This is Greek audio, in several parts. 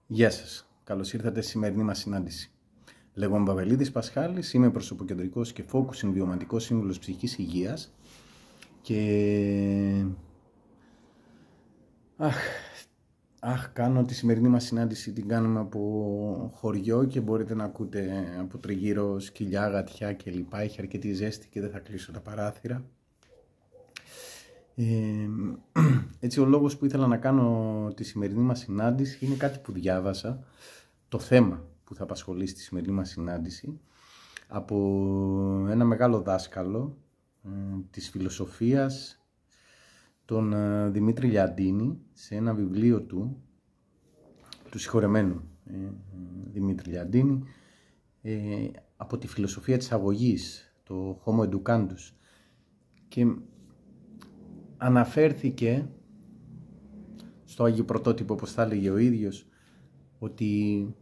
Γεια σας, καλώς ήρθατε στη σημερινή μας συνάντηση. Λέγομαι Βαβελίδης Πασχάλης, είμαι προσωποκεντρικός και focusing βιωματικός σύμβουλος ψυχικής υγείας και κάνω τη σημερινή μας συνάντηση, την κάνουμε από χωριό και μπορείτε να ακούτε από τριγύρω σκυλιά, γατιά κλπ. Έχει αρκετή ζέστη και δεν θα κλείσω τα παράθυρα. Έτσι, ο λόγος που ήθελα να κάνω τη σημερινή μας συνάντηση είναι κάτι που διάβασα, το θέμα που θα απασχολήσει τη σημερινή μας συνάντηση, από ένα μεγάλο δάσκαλο της φιλοσοφίας, τον Δημήτρη Λιαντίνη, σε ένα βιβλίο του συγχωρεμένου Δημήτρη Λιαντίνη, από τη φιλοσοφία της αγωγής, το Homo Educandus, και αναφέρθηκε στο Άγιο Πρωτότυπο, όπως θα έλεγε ο ίδιος, ότι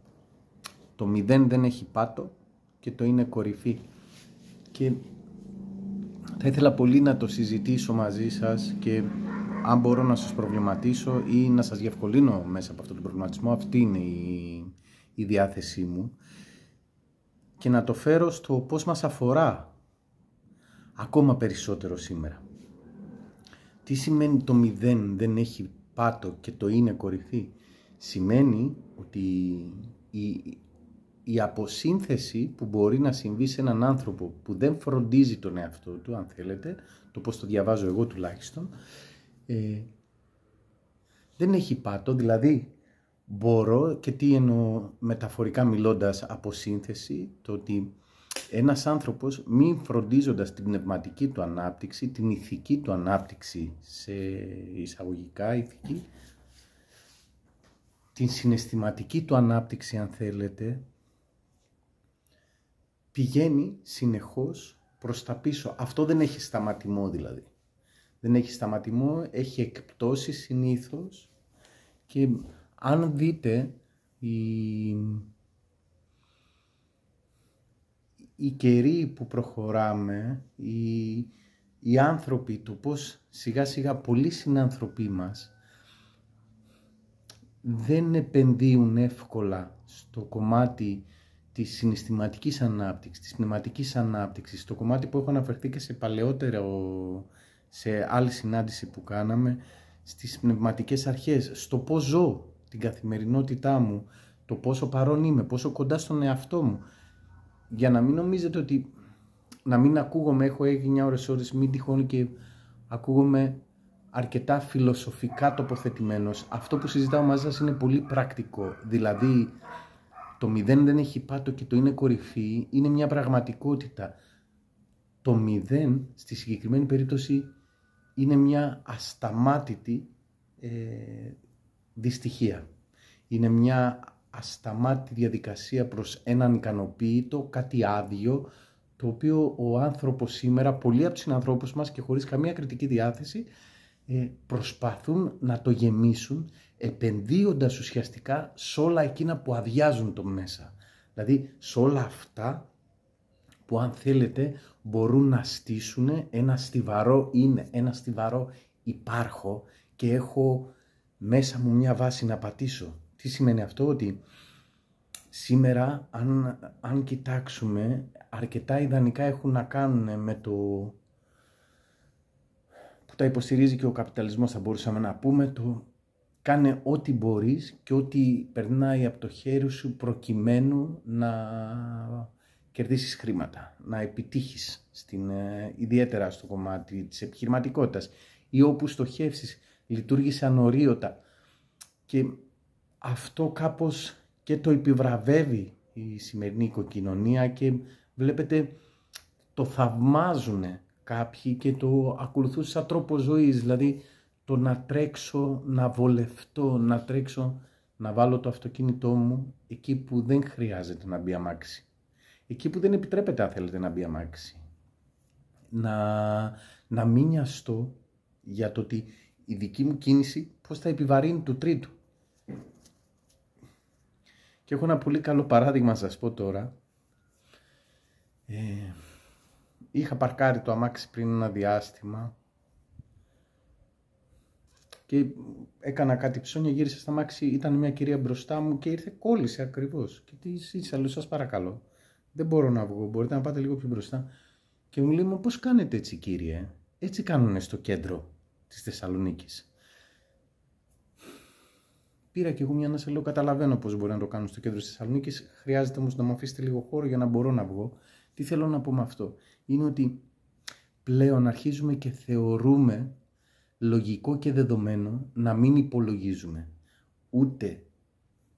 το μηδέν δεν έχει πάτο και το είναι κορυφή. Και θα ήθελα πολύ να το συζητήσω μαζί σας και αν μπορώ να σας προβληματίσω ή να σας διευκολύνω μέσα από αυτόν τον προβληματισμό, αυτή είναι η διάθεσή μου, και να το φέρω στο πώς μας αφορά ακόμα περισσότερο σήμερα. Τι σημαίνει το μηδέν δεν έχει πάτο και το είναι κορυφή? Σημαίνει ότι η αποσύνθεση που μπορεί να συμβεί σε έναν άνθρωπο που δεν φροντίζει τον εαυτό του, αν θέλετε, το πώς το διαβάζω εγώ τουλάχιστον, δεν έχει πάτο. Δηλαδή μπορώ, και τι εννοώ μεταφορικά μιλώντας αποσύνθεση, το ότι ένας άνθρωπος, μη φροντίζοντας την πνευματική του ανάπτυξη, την ηθική του ανάπτυξη, σε εισαγωγικά ηθική, την συναισθηματική του ανάπτυξη, αν θέλετε, πηγαίνει συνεχώς προς τα πίσω. Αυτό δεν έχει σταματημό δηλαδή. Δεν έχει σταματημό, έχει εκπτώσει συνήθως, και αν δείτε οι καιροί που προχωράμε, οι άνθρωποι, το πώς σιγά σιγά πολλοί συνάνθρωποι μας δεν επενδύουν εύκολα στο κομμάτι της συναισθηματικής ανάπτυξης, της πνευματικής ανάπτυξης, στο κομμάτι που έχω αναφερθεί και σε άλλη συνάντηση που κάναμε, στις πνευματικές αρχές, στο πώς ζω την καθημερινότητά μου, το πόσο παρόν είμαι, πόσο κοντά στον εαυτό μου. Για να μην νομίζετε ότι να μην ακούγομαι, έχω έγινε ώρες, μην τυχόν και ακούγομαι αρκετά φιλοσοφικά τοποθετημένος. Αυτό που συζητάω μαζί σας είναι πολύ πρακτικό. Δηλαδή, το μηδέν δεν έχει πάτο και το είναι κορυφή, είναι μια πραγματικότητα. Το μηδέν, στη συγκεκριμένη περίπτωση, είναι μια ασταμάτητη δυστυχία. Είναι μια ασταμάτητη διαδικασία προς έναν ικανοποίητο, κάτι άδειο, το οποίο ο άνθρωπος σήμερα, πολλοί από τους συνανθρώπους μας και χωρίς καμία κριτική διάθεση, προσπαθούν να το γεμίσουν, επενδύοντας ουσιαστικά σε όλα εκείνα που αδειάζουν το μέσα. Δηλαδή σε όλα αυτά που, αν θέλετε, μπορούν να στήσουν ένα στιβαρό είναι, ένα στιβαρό υπάρχω και έχω μέσα μου μια βάση να πατήσω. Τι σημαίνει αυτό? Ότι σήμερα, αν κοιτάξουμε, αρκετά ιδανικά έχουν να κάνουν με το που τα υποστηρίζει και ο καπιταλισμός, θα μπορούσαμε να πούμε, το κάνε ό,τι μπορείς και ό,τι περνάει από το χέρι σου προκειμένου να κερδίσεις χρήματα, να επιτύχεις ιδιαίτερα στο κομμάτι της επιχειρηματικότητας, ή όπου στοχεύσεις λειτουργήσε ανορίωτα, και αυτό κάπως και το επιβραβεύει η σημερινή οικοκοινωνία, και βλέπετε το θαυμάζουν κάποιοι και το ακολουθούν σαν τρόπο ζωής. Δηλαδή το να τρέξω, να βολευτώ, να τρέξω, να βάλω το αυτοκίνητό μου εκεί που δεν χρειάζεται να μπει αμάξι, εκεί που δεν επιτρέπεται, αν θέλετε, να μπει αμάξι, να μην νοιαστώ για το ότι η δική μου κίνηση πώς θα επιβαρύνει του τρίτου. Και έχω ένα πολύ καλό παράδειγμα να σας πω τώρα. Είχα παρκάρει το αμάξι πριν ένα διάστημα Και έκανα κάτι ψώνια, γύρισα στα μάξι, ήταν μια κυρία μπροστά μου και ήρθε, κόλλησε ακριβώς. Και τη ζήτησα, λέω, σας παρακαλώ, δεν μπορώ να βγω, μπορείτε να πάτε λίγο πιο μπροστά. Και μου λέει, μα πώς κάνετε έτσι κύριε, έτσι κάνουνε στο κέντρο της Θεσσαλονίκης. Πήρα και εγώ μια ανάσα, λέω, καταλαβαίνω πώς μπορεί να το κάνουν στο κέντρο της Θεσσαλονίκης, χρειάζεται όμως να μου αφήσετε λίγο χώρο για να μπορώ να βγω. Τι θέλω να πω με αυτό, είναι ότι πλέον αρχίζουμε και θεωρούμε λογικό και δεδομένο να μην υπολογίζουμε ούτε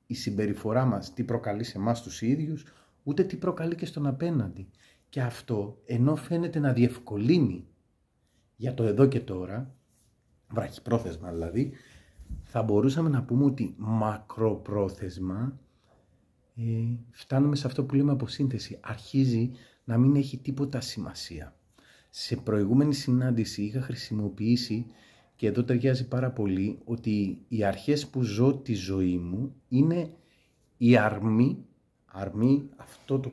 η συμπεριφορά μας τι προκαλεί σε εμάς τους ίδιους, ούτε τι προκαλεί και στον απέναντι. Και αυτό, ενώ φαίνεται να διευκολύνει για το εδώ και τώρα, βραχυπρόθεσμα δηλαδή, θα μπορούσαμε να πούμε ότι μακροπρόθεσμα φτάνουμε σε αυτό που λέμε αποσύνθεση. Αρχίζει να μην έχει τίποτα σημασία. Σε προηγούμενη συνάντηση είχα χρησιμοποιήσει, και εδώ ταιριάζει πάρα πολύ, ότι οι αρχές που ζω τη ζωή μου είναι η αρμή, αυτό το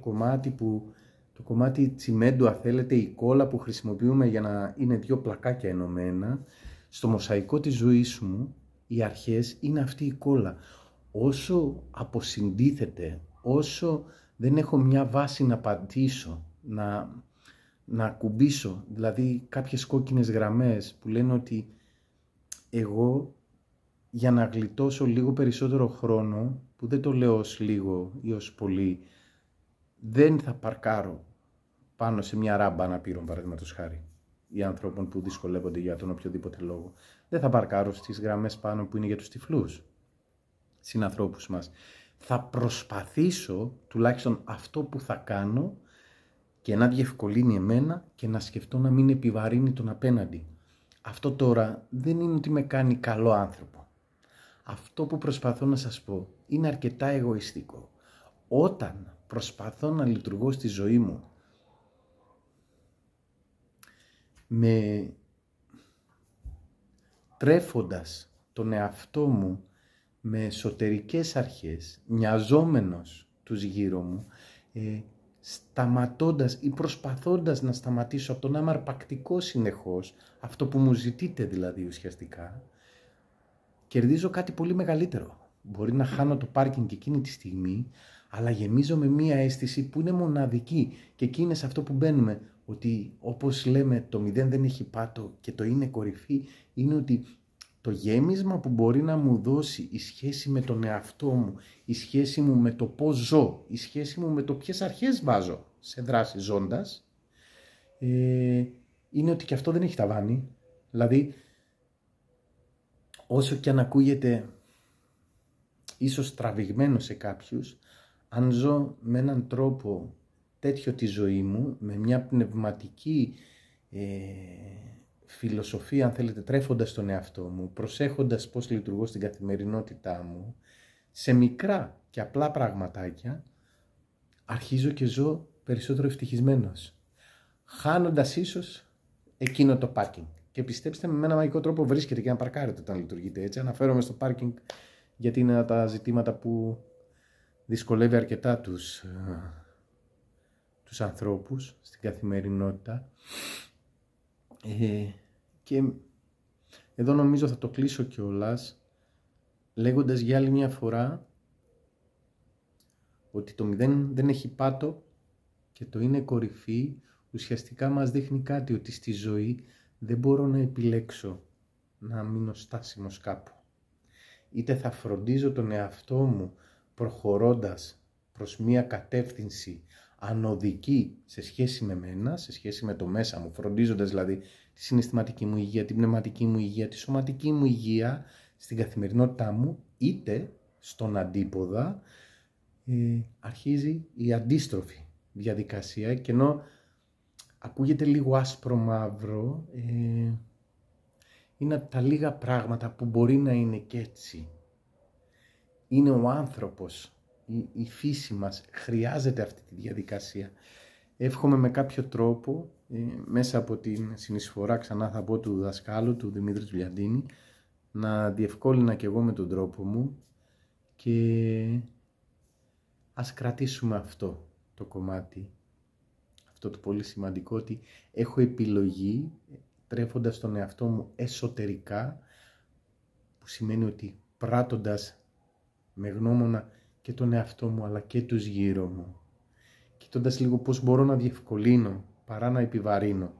κομμάτι τσιμέντου, αν θέλετε, η κόλλα που χρησιμοποιούμε για να είναι δύο πλακάκια ενωμένα. Στο μοσαϊκό της ζωής μου, οι αρχές είναι αυτή η κόλλα. Όσο αποσυντίθεται, όσο δεν έχω μια βάση να πατήσω, να ακουμπήσω, δηλαδή κάποιες κόκκινες γραμμές που λένε ότι εγώ, για να γλιτώσω λίγο περισσότερο χρόνο, που δεν το λέω ως λίγο ή ως πολύ, δεν θα παρκάρω πάνω σε μια ράμπα αναπήρων, παραδείγματος χάρη, ή ανθρώπων που δυσκολεύονται για τον οποιοδήποτε λόγο. Δεν θα παρκάρω στις γραμμές πάνω που είναι για τους τυφλούς συνανθρώπους μας. Θα προσπαθήσω, τουλάχιστον αυτό που θα κάνω, και να διευκολύνει εμένα και να σκεφτώ να μην επιβαρύνει τον απέναντι. Αυτό τώρα δεν είναι ότι με κάνει καλό άνθρωπο. Αυτό που προσπαθώ να σας πω είναι αρκετά εγωιστικό. Όταν προσπαθώ να λειτουργώ στη ζωή μου τρέφοντας τον εαυτό μου με εσωτερικές αρχές, νοιαζόμενος τους γύρω μου, σταματώντας ή προσπαθώντας να σταματήσω από το να είμαι αρπακτικό συνεχώς, αυτό που μου ζητείτε δηλαδή ουσιαστικά, κερδίζω κάτι πολύ μεγαλύτερο. Μπορεί να χάνω το πάρκινγκ εκείνη τη στιγμή, αλλά γεμίζω με μία αίσθηση που είναι μοναδική, και εκεί είναι σε αυτό που μπαίνουμε, ότι όπως λέμε το 0 δεν έχει πάτο και το είναι κορυφή, είναι ότι το γέμισμα που μπορεί να μου δώσει η σχέση με τον εαυτό μου, η σχέση μου με το πώς ζω, η σχέση μου με το ποιες αρχές βάζω σε δράση ζώντας, είναι ότι και αυτό δεν έχει ταβάνι. Δηλαδή, όσο και αν ακούγεται ίσως τραβηγμένο σε κάποιους, αν ζω με έναν τρόπο τέτοιο τη ζωή μου, με μια πνευματική φιλοσοφία, αν θέλετε, τρέφοντας τον εαυτό μου, προσέχοντας πώς λειτουργώ στην καθημερινότητά μου, σε μικρά και απλά πραγματάκια, αρχίζω και ζω περισσότερο ευτυχισμένος, χάνοντας ίσως εκείνο το πάρκινγκ. Και πιστέψτε με ένα μαγικό τρόπο βρίσκεται και να παρκάρετε όταν λειτουργείτε έτσι. Αναφέρομαι στο πάρκινγκ γιατί είναι ένα τα ζητήματα που δυσκολεύει αρκετά τους ανθρώπους στην καθημερινότητα. Και εδώ νομίζω θα το κλείσω κιόλας λέγοντας για άλλη μια φορά ότι το 0 δεν έχει πάτο και το είναι κορυφή. Ουσιαστικά μας δείχνει κάτι, ότι στη ζωή δεν μπορώ να επιλέξω να μείνω στάσιμος κάπου. Είτε θα φροντίζω τον εαυτό μου προχωρώντας προς μία κατεύθυνση ανωδική σε σχέση με μένα, σε σχέση με το μέσα μου, φροντίζοντας δηλαδή τη συναισθηματική μου υγεία, την πνευματική μου υγεία, τη σωματική μου υγεία στην καθημερινότητά μου, είτε στον αντίποδα αρχίζει η αντίστροφη διαδικασία, και ενώ ακούγεται λίγο άσπρο μαύρο, είναι τα λίγα πράγματα που μπορεί να είναι και έτσι. Είναι ο άνθρωπος, η φύση μας χρειάζεται αυτή τη διαδικασία. Εύχομαι με κάποιο τρόπο, μέσα από την συνεισφορά, ξανά θα πω, του δασκάλου, του Δημήτρη Τουλιαντίνη, να διευκόλυνα και εγώ με τον τρόπο μου, και ας κρατήσουμε αυτό το κομμάτι, αυτό το πολύ σημαντικό, ότι έχω επιλογή, τρέφοντας τον εαυτό μου εσωτερικά, που σημαίνει ότι πράττοντας με γνώμονα και τον εαυτό μου αλλά και τους γύρω μου, κοιτώντας λίγο πώς μπορώ να διευκολύνω παρά να επιβαρύνω,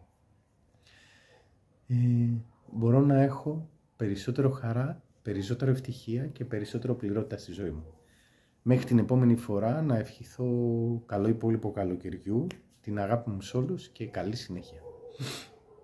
μπορώ να έχω περισσότερο χαρά, περισσότερο ευτυχία και περισσότερο πληρότητα στη ζωή μου. Μέχρι την επόμενη φορά να ευχηθώ καλό υπόλοιπο καλοκαιριού, την αγάπη μου σε όλους και καλή συνέχεια.